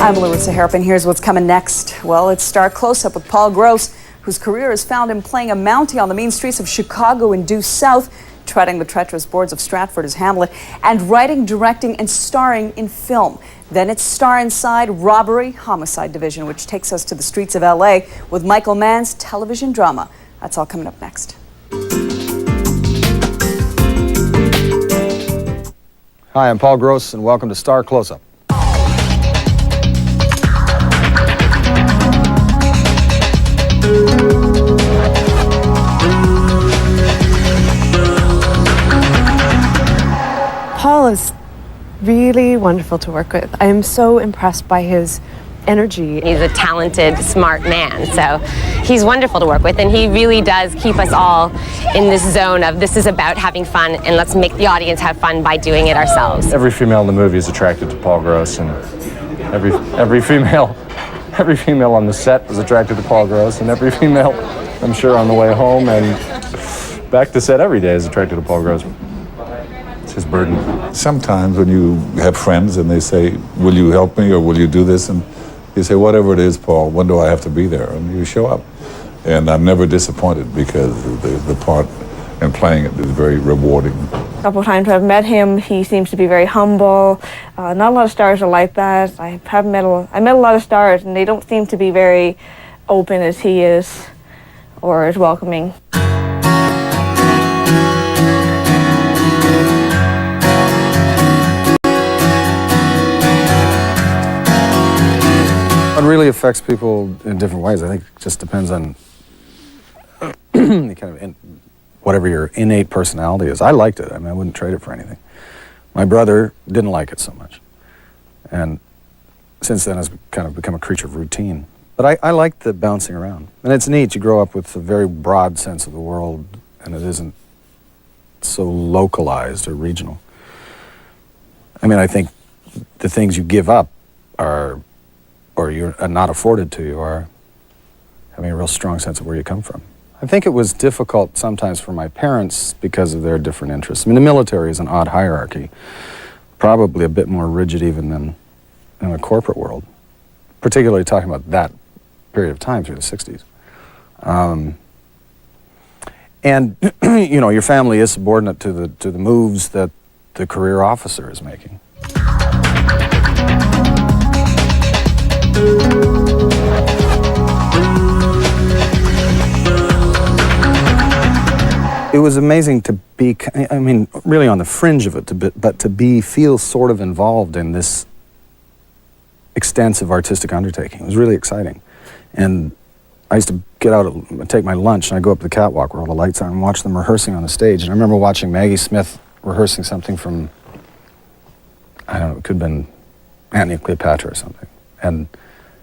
I'm Larissa Harrison. Here's what's coming next. Well, it's star Closeup with Paul Gross, whose career is found in playing a Mountie on the mean streets of Chicago and due south, treading the treacherous boards of Stratford as Hamlet, and writing, directing, and starring in film. Then it's Star Inside Robbery Homicide Division, which takes us to the streets of LA with Michael Mann's television drama. That's all coming up next. Hi, I'm Paul Gross, and welcome to Star Closeup. Paul is really wonderful to work with. I am so impressed by his energy. He's a talented, smart man, so he's wonderful to work with, and he really does keep us all in this zone of this is about having fun, and let's make the audience have fun by doing it ourselves. Every female in the movie is attracted to Paul Gross, and every female on the set is attracted to Paul Gross, and every female, I'm sure, on the way home and back to set every day is attracted to Paul Gross. It's his burden. Sometimes when you have friends and they say, will you help me or will you do this? And you say, whatever it is, Paul, when do I have to be there? And you show up. And I'm never disappointed because the part and playing it is very rewarding. A couple of times I've met him, he seems to be very humble. Not a lot of stars are like that. I met a lot of stars and they don't seem to be very open as he is or as welcoming. It really affects people in different ways. I think it just depends on whatever your innate personality is. I liked it. I mean, I wouldn't trade it for anything. My brother didn't like it so much. And since then, it's kind of become a creature of routine. But I liked the bouncing around. And it's neat. You grow up with a very broad sense of the world, and it isn't so localized or regional. I mean, I think the things you give up or you're not afforded to you are having a real strong sense of where you come from. I think it was difficult sometimes for my parents because of their different interests. I mean, the military is an odd hierarchy, probably a bit more rigid even than in the corporate world, particularly talking about that period of time through the 60s. And, you know, your family is subordinate to the moves that the career officer is making. It was amazing to be, I mean, really on the fringe of it, but to feel sort of involved in this extensive artistic undertaking. It was really exciting. And I used to get out and take my lunch, and I'd go up to the catwalk where all the lights are and watch them rehearsing on the stage. And I remember watching Maggie Smith rehearsing something from, I don't know, it could have been Antony and Cleopatra or something. And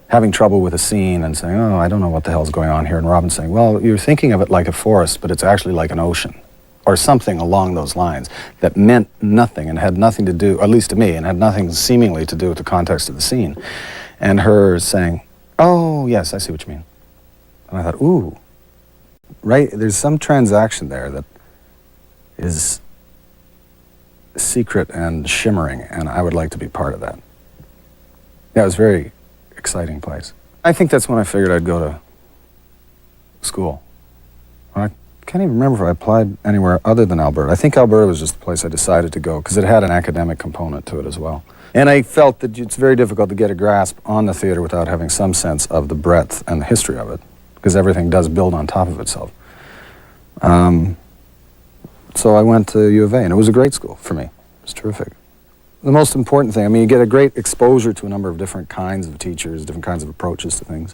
having trouble with a scene and saying, oh, I don't know what the hell's going on here. And Robin saying, well, you're thinking of it like a forest, but it's actually like an ocean. Or something along those lines that meant nothing and had nothing to do, at least to me, and had nothing seemingly to do with the context of the scene. And her saying, oh, yes, I see what you mean. And I thought, ooh, right, there's some transaction there that is secret and shimmering, and I would like to be part of that. Yeah, it was a very exciting place. I think that's when I figured I'd go to school. I can't even remember if I applied anywhere other than Alberta. I think Alberta was just the place I decided to go because it had an academic component to it as well. And I felt that it's very difficult to get a grasp on the theater without having some sense of the breadth and the history of it, because everything does build on top of itself. So I went to U of A, and it was a great school for me. It was terrific. The most important thing, I mean, you get a great exposure to a number of different kinds of teachers, different kinds of approaches to things.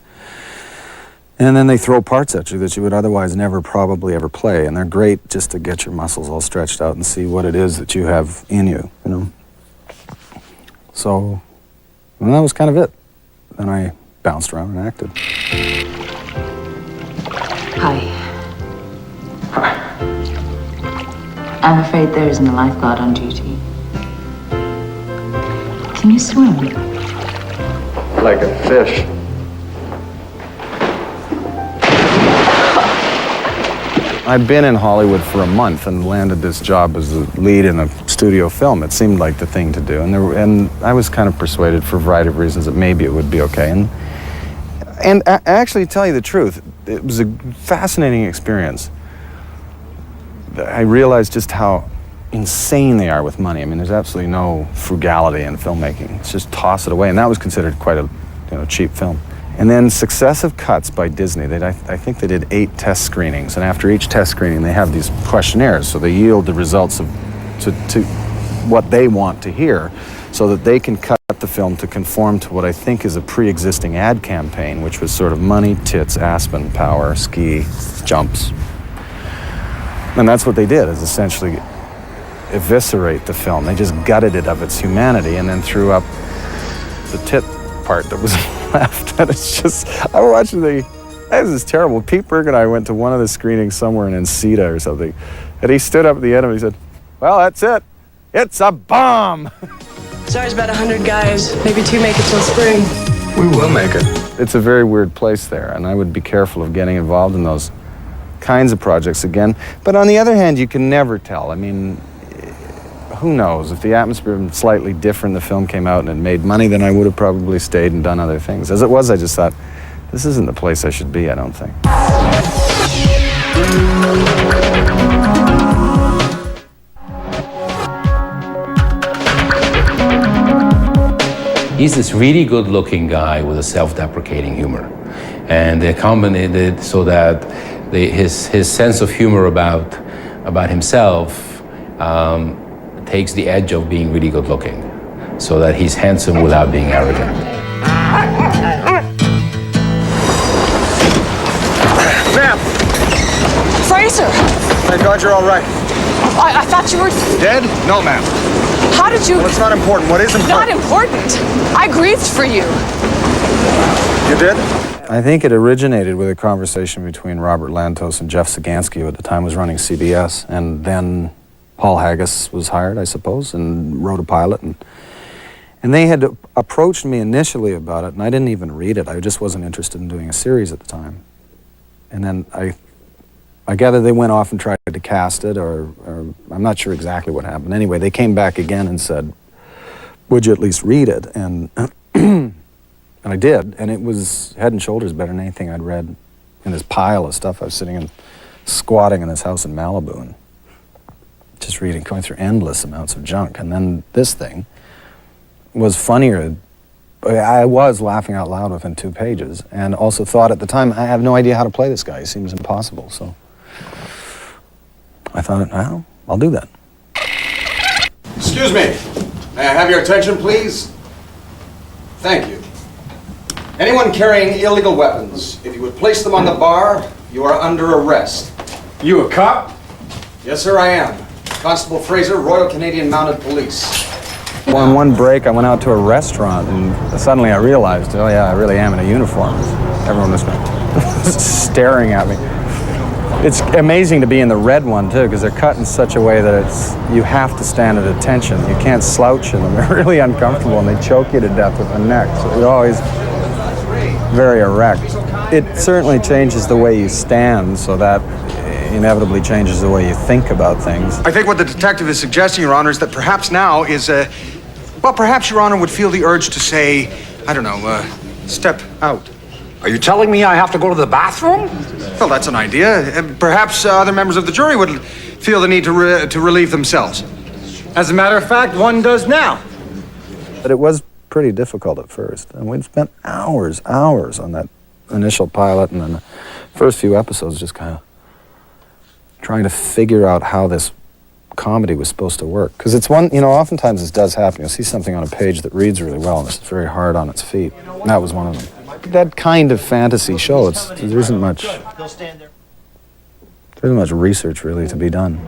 And then they throw parts at you that you would otherwise never probably ever play. And they're great just to get your muscles all stretched out and see what it is that you have in you, you know. So, and that was kind of it. Then I bounced around and acted. Hi. I'm afraid there isn't a lifeguard on duty. Can you swim? Like a fish. I'd been in Hollywood for a month and landed this job as the lead in a studio film. It seemed like the thing to do, and I was kind of persuaded for a variety of reasons that maybe it would be okay. And actually, to tell you the truth, it was a fascinating experience. I realized just how insane they are with money. I mean, there's absolutely no frugality in filmmaking. It's just toss it away, and that was considered quite a cheap film. And then successive cuts by Disney. I think they did 8 test screenings, and after each test screening, they have these questionnaires, so they yield the results to what they want to hear, so that they can cut the film to conform to what I think is a pre-existing ad campaign, which was sort of money, tits, Aspen, power, ski, jumps. And that's what they did, is essentially eviscerate the film. They just gutted it of its humanity and then threw up the tit part that was left. And it's just, I watched this is terrible. Pete Berg and I went to one of the screenings somewhere in Encita or something, and he stood up at the end and he said, "Well, that's it. It's a bomb." Sorry, it's about 100 guys. Maybe 2 make it till spring. We will make it. It's a very weird place there, and I would be careful of getting involved in those kinds of projects again. But on the other hand, you can never tell. I mean, who knows? If the atmosphere was slightly different, the film came out and it made money, then I would have probably stayed and done other things. As it was, I just thought, this isn't the place I should be, I don't think. He's this really good-looking guy with a self-deprecating humor, and they combined it so that his sense of humor about himself takes the edge of being really good-looking, so that he's handsome without being arrogant. Ma'am! Fraser! Thank God you're all right. I thought you were... Dead? No, ma'am. How did you... Well, it's not important. What is important? Not important. I grieved for you. You did? I think it originated with a conversation between Robert Lantos and Jeff Sagansky, who at the time was running CBS, and then Paul Haggis was hired, I suppose, and wrote a pilot, and they had approached me initially about it, and I didn't even read it. I just wasn't interested in doing a series at the time. And then I gather they went off and tried to cast it, or I'm not sure exactly what happened. Anyway, they came back again and said, "Would you at least read it?" And and I did, and it was head and shoulders better than anything I'd read in this pile of stuff. I was sitting and squatting in this house in Malibu and just reading, going through endless amounts of junk. And then this thing was funnier. I was laughing out loud within 2 pages, and also thought at the time, I have no idea how to play this guy. He seems impossible, so I thought, well, I'll do that. Excuse me. May I have your attention, please? Thank you. Anyone carrying illegal weapons, if you would place them on the bar, you are under arrest. You a cop? Yes, sir, I am. Constable Fraser, Royal Canadian Mounted Police. Well, on one break, I went out to a restaurant, and suddenly I realized, oh yeah, I really am in a uniform. Everyone was staring at me. It's amazing to be in the red one, too, because they're cut in such a way that you have to stand at attention. You can't slouch in them. They're really uncomfortable, and they choke you to death with the neck, so you're always very erect. It certainly changes the way you stand, so that inevitably changes the way you think about things. I think what the detective is suggesting, Your Honor, is that perhaps now is well, perhaps Your Honor would feel the urge to say, I don't know, step out. Are you telling me I have to go to the bathroom? Well, that's an idea. Perhaps other members of the jury would feel the need to relieve themselves. As a matter of fact, one does now. But it was pretty difficult at first, and we'd spent hours on that initial pilot, and then the first few episodes just kind of trying to figure out how this comedy was supposed to work. Because it's one, oftentimes this does happen. You'll see something on a page that reads really well, and it's very hard on its feet. And that was one of them. That kind of fantasy show, there isn't much research really to be done.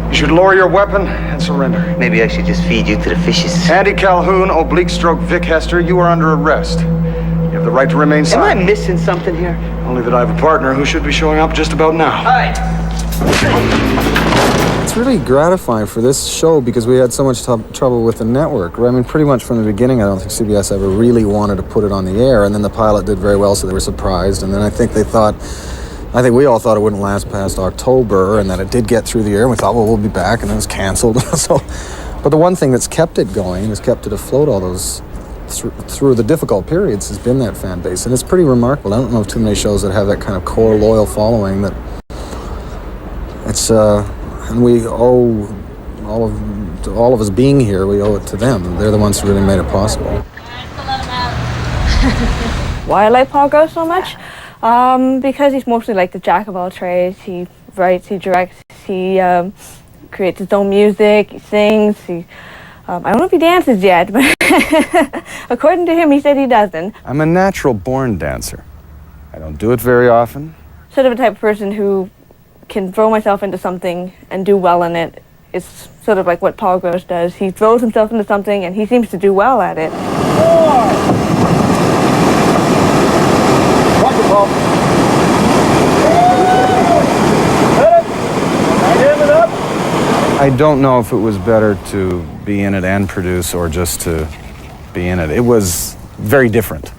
You should lower your weapon and surrender. Maybe I should just feed you to the fishes. Andy Calhoun, oblique stroke Vic Hester, you are under arrest. You have the right to remain silent. Am I missing something here? Only that I have a partner who should be showing up just about now. Hi. It's really gratifying for this show because we had so much trouble with the network. I mean, pretty much from the beginning, I don't think CBS ever really wanted to put it on the air, and then the pilot did very well, so they were surprised, and then I think they thought, I think we all thought it wouldn't last past October, and then it did get through the air, and we thought, well, we'll be back, and then it was canceled. But the one thing that's kept it going, has kept it afloat all those, through the difficult periods, has been that fan base, and it's pretty remarkable. I don't know of too many shows that have that kind of core loyal following. That it's, and we owe all of us being here, we owe it to them. They're the ones who really made it possible. Why I like Paul Gross so much? Because he's mostly like the jack of all trades. He writes, he directs, he creates his own music, he sings, I don't know if he dances yet, but according to him, he said he doesn't. I'm a natural born dancer. I don't do it very often. Sort of a type of person who can throw myself into something and do well in it. It's sort of like what Paul Gross does. He throws himself into something and he seems to do well at it. I don't know if it was better to be in it and produce or just to be in it. It was very different.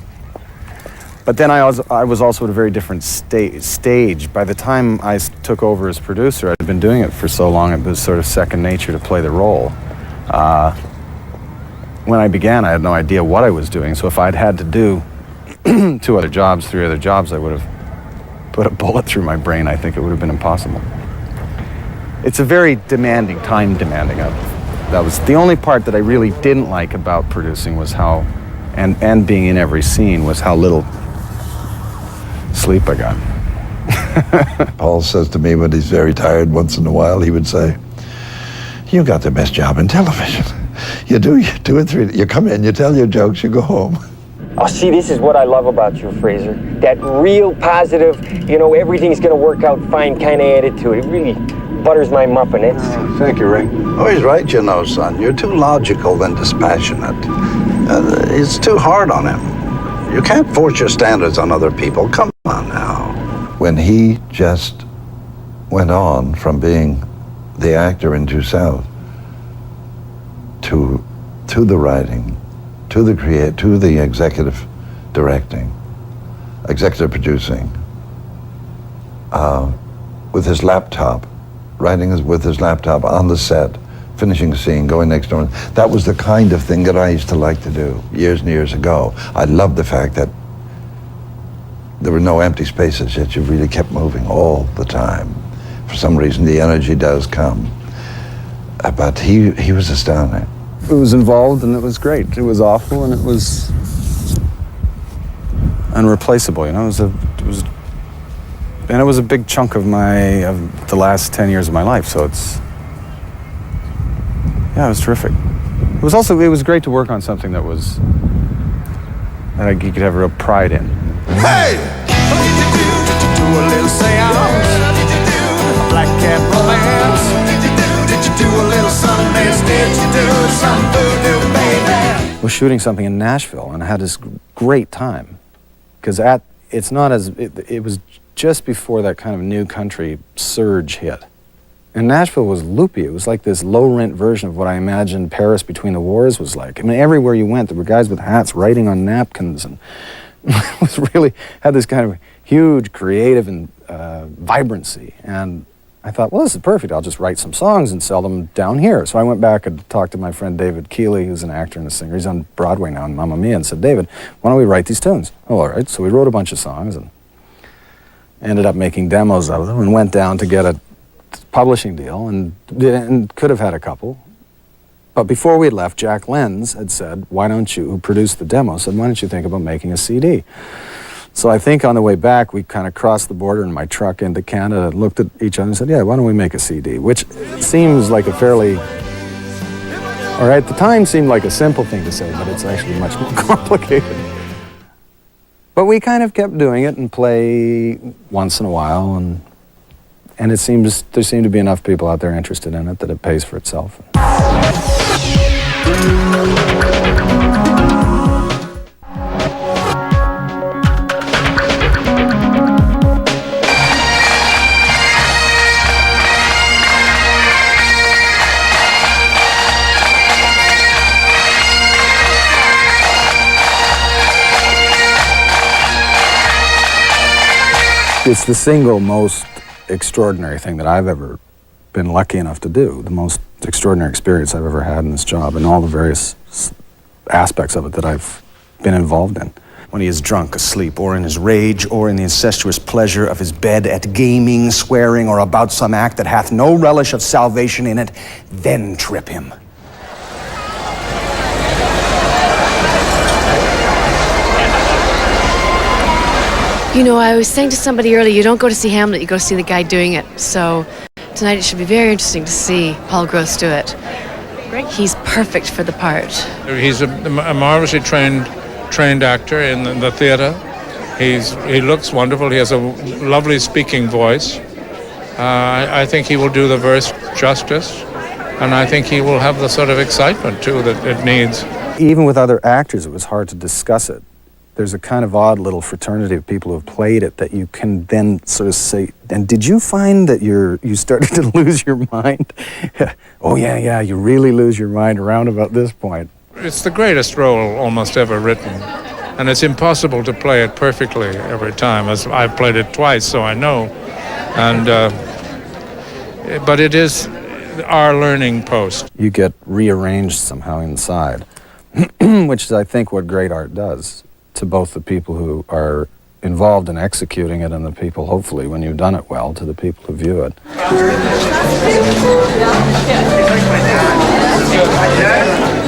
But then I was also at a very different stage. By the time I took over as producer, I'd been doing it for so long, it was sort of second nature to play the role. When I began, I had no idea what I was doing, so if I'd had to do 3 other jobs, I would have put a bullet through my brain. I think it would have been impossible. It's a very demanding, time demanding. That was the only part that I really didn't like about producing was how, and being in every scene, was how little sleep I got. Paul says to me when he's very tired once in a while, he would say, "You got the best job in television. You do it 3, you come in, you tell your jokes, you go home." Oh, see, this is what I love about you, Fraser. That real positive, everything's gonna work out fine kind of attitude. It really butters my muffin. Thank you, Ray. Oh, he's right, son. You're too logical and dispassionate. It's too hard on him. You can't force your standards on other people. Come on now. When he just went on from being the actor in Due South to the writing, to the executive directing, executive producing, with his laptop, writing with his laptop on the set, finishing a scene, going next door. That was the kind of thing that I used to like to do years and years ago. I loved the fact that there were no empty spaces, yet you really kept moving all the time. For some reason, the energy does come. But he was astounding. It was involved and it was great. It was awful and it was unreplaceable. It was a big chunk of the last 10 years of my life. So it was terrific. It was great to work on something that you could have real pride in. Hey! What did you do? Did you do a little seance? A black cat romance? Did you do a little Sundance? Did you do some voodoo, baby? I was shooting something in Nashville and I had this great time. Because it was just before that kind of new country surge hit. And Nashville was loopy. It was like this low-rent version of what I imagined Paris between the wars was like. I mean, everywhere you went, there were guys with hats writing on napkins, and it was really had this kind of huge creative and vibrancy. And I thought, well, this is perfect. I'll just write some songs and sell them down here. So I went back and talked to my friend David Keeley, who's an actor and a singer. He's on Broadway now in Mamma Mia, and said, "David, why don't we write these tunes?" Oh, all right. So we wrote a bunch of songs and ended up making demos of them and went down to get a publishing deal and could have had a couple. But before we had left, Jack Lenz had said, who produced the demo, said, "Why don't you think about making a CD?" So I think on the way back, we kind of crossed the border in my truck into Canada, looked at each other and said, "Yeah, why don't we make a CD?" Which seems like or at the time seemed like a simple thing to say, but it's actually much more complicated. But we kind of kept doing it and play once in a while, and there seemed to be enough people out there interested in it that it pays for itself. It's the single most extraordinary thing that I've ever been lucky enough to do, the most extraordinary experience I've ever had in this job, and all the various aspects of it that I've been involved in. When he is drunk, asleep, or in his rage, or in the incestuous pleasure of his bed, at gaming, swearing, or about some act that hath no relish of salvation in it, then trip him. You know, I was saying to somebody earlier, you don't go to see Hamlet, you go to see the guy doing it. So tonight it should be very interesting to see Paul Gross do it. He's perfect for the part. He's a marvelously trained actor in the theater. He looks wonderful. He has a lovely speaking voice. I think he will do the verse justice, and I think he will have the sort of excitement too that it needs. Even with other actors, it was hard to discuss it. There's a kind of odd little fraternity of people who have played it that you can then sort of say, and did you find that you started to lose your mind? Oh yeah, you really lose your mind around about this point. It's the greatest role almost ever written, and it's impossible to play it perfectly every time, as I've played it twice, so I know. And but it is our learning post. You get rearranged somehow inside, which is, I think, what great art does to both the people who are involved in executing it and the people, hopefully, when you've done it well, to the people who view it.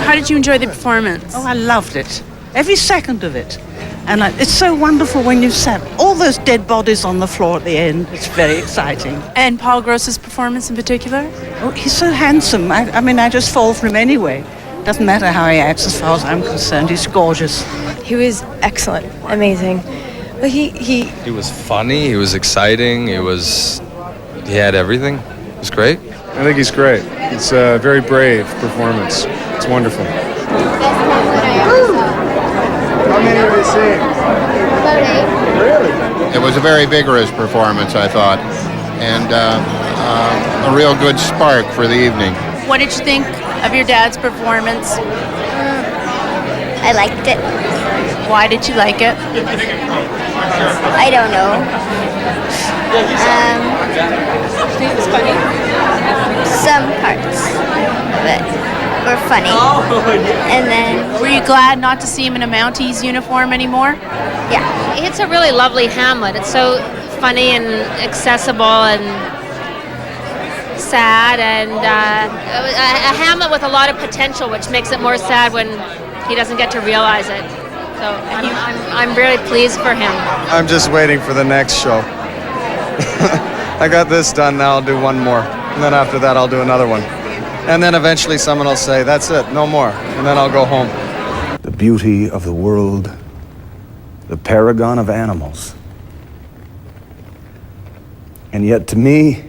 How did you enjoy the performance? Oh, I loved it. Every second of it. And it's so wonderful when you've set all those dead bodies on the floor at the end. It's very exciting. And Paul Gross's performance in particular? Oh, he's so handsome. I mean, I just fall for him anyway. Doesn't matter how he acts as far as I'm concerned. He's gorgeous. He was excellent. Amazing. But he was funny. He was exciting. He had everything. It was great. I think he's great. It's a very brave performance. It's wonderful. How many have you seen? About 8. Really? It was a very vigorous performance, I thought, and a real good spark for the evening. What did you think of your dad's performance? I liked it. Why did you like it? I don't know. It was funny. Some parts of it were funny. And then... Were you glad not to see him in a Mounties uniform anymore? Yeah. It's a really lovely Hamlet. It's so funny and accessible and sad, and a Hamlet with a lot of potential, which makes it more sad when he doesn't get to realize it. So I'm really pleased for him. I'm just waiting for the next show. I got this done, now I'll do one more. And then after that, I'll do another one. And then eventually someone will say, that's it, no more. And then I'll go home. The beauty of the world, the paragon of animals. And yet to me,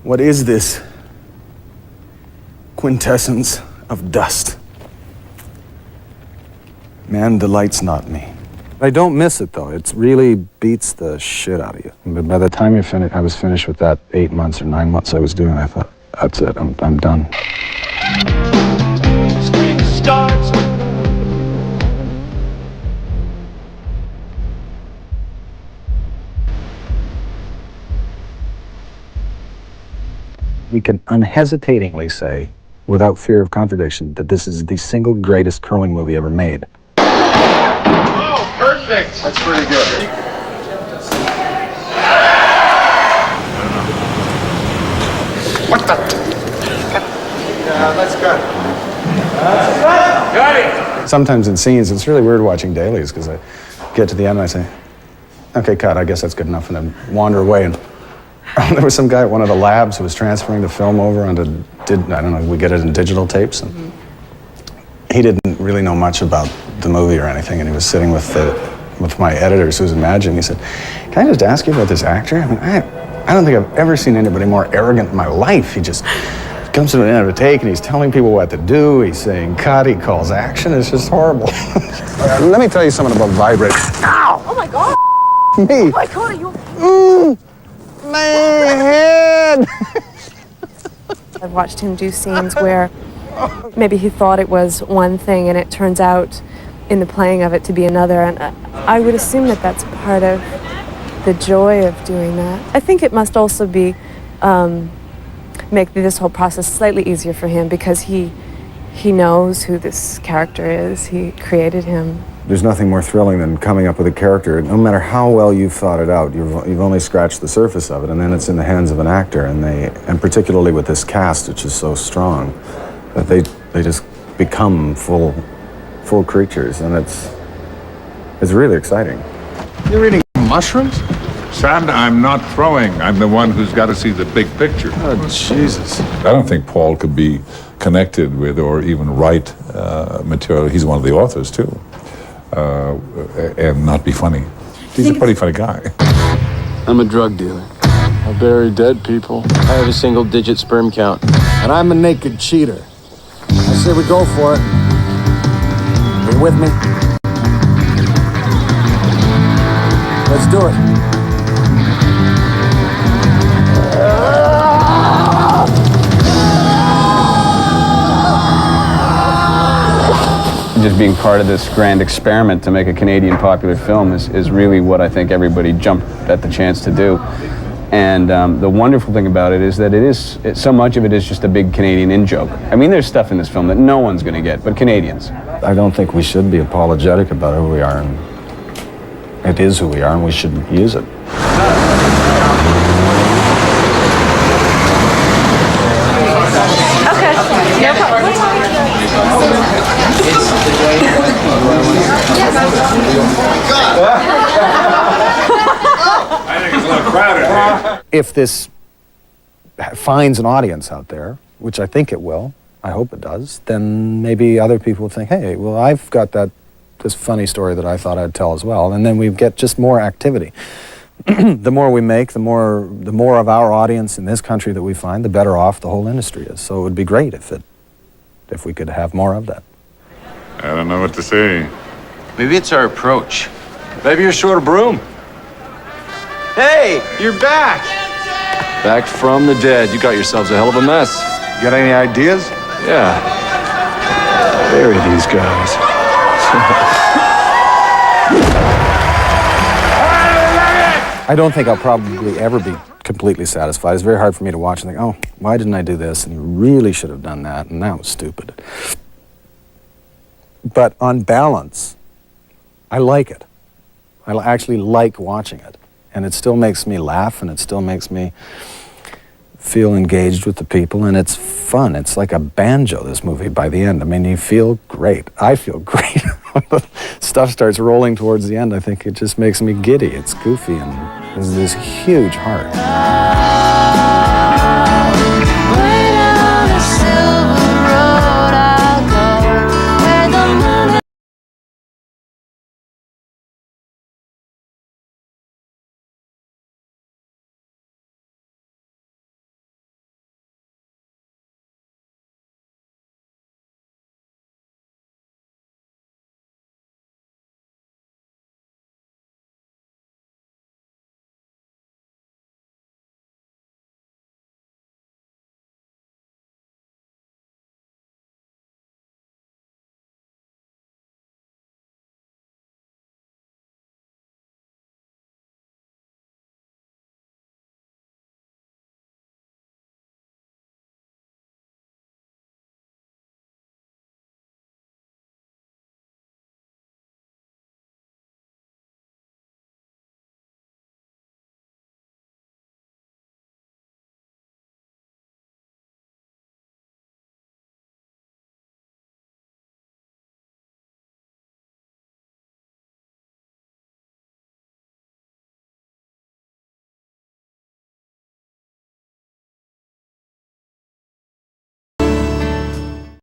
what is this quintessence of dust? Man delights not me. I don't miss it, though. It really beats the shit out of you. But by the time I was finished with that 8 months or 9 months I was doing, I thought, that's it, I'm done. Screen starts. We can unhesitatingly say, without fear of contradiction, that this is the single greatest curling movie ever made. Oh, perfect. That's pretty good. What the? Yeah, that's good. Got it. Sometimes in scenes, it's really weird watching dailies, because I get to the end and I say, okay, cut, I guess that's good enough, and then wander away. And there was some guy at one of the labs who was transferring the film over onto, I don't know, we get it in digital tapes. And he didn't really know much about the movie or anything, and he was sitting with my editor, Susan Madgen. He said, can I just ask you about this actor? I mean, I don't think I've ever seen anybody more arrogant in my life. He just comes to the end of a take and he's telling people what to do. He's saying cut, he calls action. It's just horrible. Let me tell you something about vibrating. Ow! Oh my God! Me! Oh my God, are you... My head! I've watched him do scenes where maybe he thought it was one thing and it turns out in the playing of it to be another, and I would assume that that's part of the joy of doing that. I think it must also be make this whole process slightly easier for him because he knows who this character is. He created him. There's nothing more thrilling than coming up with a character. No matter how well you've thought it out, you've only scratched the surface of it, and then it's in the hands of an actor, and particularly with this cast, which is so strong, that they just become full creatures, and it's really exciting. You're eating mushrooms? Son, I'm not throwing. I'm the one who's got to see the big picture. Oh, Jesus. I don't think Paul could be connected with or even write material. He's one of the authors, too. And not be funny. He's a pretty funny guy. I'm a drug dealer. I bury dead people. I have a single-digit sperm count. And I'm a naked cheater. I say we go for it. Are you with me? Let's do it. Just being part of this grand experiment to make a Canadian popular film is really what I think everybody jumped at the chance to do. And the wonderful thing about it is that so much of it is just a big Canadian in-joke. I mean, there's stuff in this film that no one's going to get, but Canadians. I don't think we should be apologetic about who we are, and it is who we are, and we should use it. I think it's a little crowded here. If this finds an audience out there, which I think it will, I hope it does, then maybe other people will think, hey, well, I've got this funny story that I thought I'd tell as well, and then we get just more activity. The more we make, the more of our audience in this country that we find, the better off the whole industry is. So it would be great if we could have more of that. I don't know what to say. Maybe it's our approach. Maybe you're short of broom. Hey, you're back! Back from the dead. You got yourselves a hell of a mess. You got any ideas? Yeah. Bury these guys. I don't think I'll probably ever be completely satisfied. It's very hard for me to watch and think, oh, why didn't I do this? And you really should have done that, and that was stupid. But on balance, I like it. I actually like watching it. And it still makes me laugh, and it still makes me feel engaged with the people, and it's fun. It's like a banjo, this movie, by the end. I mean, you feel great. I feel great. When the stuff starts rolling towards the end, I think it just makes me giddy. It's goofy, and there's this huge heart.